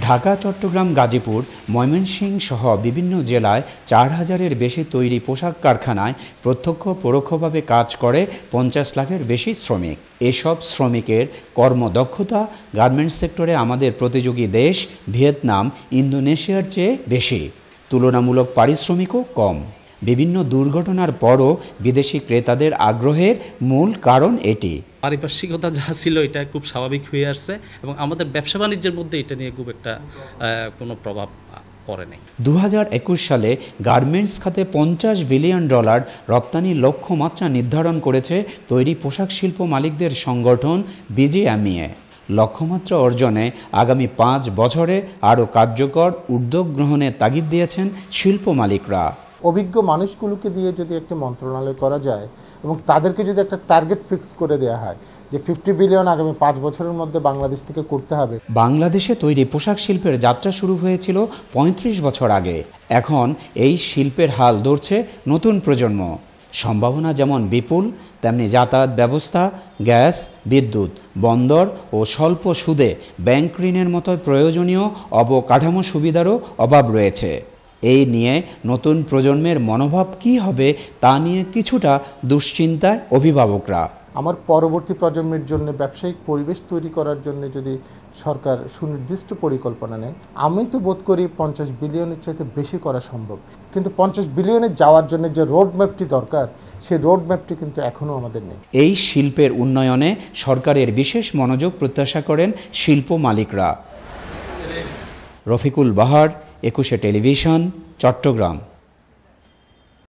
ঢাকা, চট্টগ্রাম, গাজীপুর, ময়মনসিংহ সহ বিভিন্ন জেলায় ৪,০০০-এর বেশি তৈরি পোশাক কারখানায় প্রত্যক্ষ পরোক্ষভাবে কাজ করে ৫০ লাখের বেশি শ্রমিক। এসব শ্রমিকের কর্মদক্ষতা গার্মেন্টস সেক্টরে আমাদের প্রতিযোগী দেশ ভিয়েতনাম, ইন্দোনেশিয়ার চেয়ে বেশি। তুলনামূলক পারিশ্রমিকও কম। বিভিন্ন দুর্ঘটনার পরও বিদেশি ক্রেতাদের আগ্রহের মূল কারণ এটি। পারিপার্শ্বিকতা যা ছিল এটা খুব স্বাভাবিক হয়ে আসছে এবং আমাদের ব্যবসা বাণিজ্যের মধ্যে এটা নিয়ে খুব একটা কোনো প্রভাব পড়ে নাই। ২০২১ সালে গার্মেন্টস খাতে $50 বিলিয়ন রপ্তানির লক্ষ্যমাত্রা নির্ধারণ করেছে তৈরি পোশাক শিল্প মালিকদের সংগঠন বিজিএমইএ। লক্ষ্যমাত্রা অর্জনে আগামী ৫ বছরে আরও কার্যকর উদ্যোগ গ্রহণের তাগিদ দিয়েছেন শিল্প মালিকরা। অভিজ্ঞ মানুষগুলোকে দিয়ে যদি একটা মন্ত্রণালয় করা যায় এবং তাদেরকে যদি একটা টার্গেট ফিক্স করে দেওয়া হয় যে 50 বিলিয়ন আগামী 5 বছরের মধ্যে বাংলাদেশ থেকে করতে হবে। বাংলাদেশে তৈরি পোশাক শিল্পের যাত্রা শুরু হয়েছিল ৩৫ বছর আগে। এখন এই শিল্পের হাল ধরছে নতুন প্রজন্ম। সম্ভাবনা যেমন বিপুল, তেমনি যাতায়াত ব্যবস্থা, গ্যাস, বিদ্যুৎ, বন্দর ও স্বল্প সুদে ব্যাংক ঋণের মতো প্রয়োজনীয় অবকাঠামো সুবিধারও অভাব রয়েছে। এই নিয়ে নতুন প্রজন্মের মনোভাব কী হবে তা নিয়ে কিছুটা দুশ্চিন্তায় অভিভাবকরা। আমার পরবর্তী প্রজন্মের জন্য ব্যবসায়িক পরিবেশ তৈরি করার জন্য যদি সরকার সুনির্দিষ্ট পরিকল্পনা নেয়, আমি তো বোধ করি 50 বিলিয়নের চাইতে বেশি করা সম্ভব। কিন্তু 50 বিলিয়নে যাওয়ার জন্য যে রোডম্যাপটি দরকার, সেই রোডম্যাপটি কিন্তু এখনও আমাদের নেই। এই শিল্পের উন্নয়নে সরকারের বিশেষ মনোযোগ প্রত্যাশা করেন শিল্প মালিকরা। রফিকুল বাহার, ২১ টেলিভিশন, চট্টগ্রাম।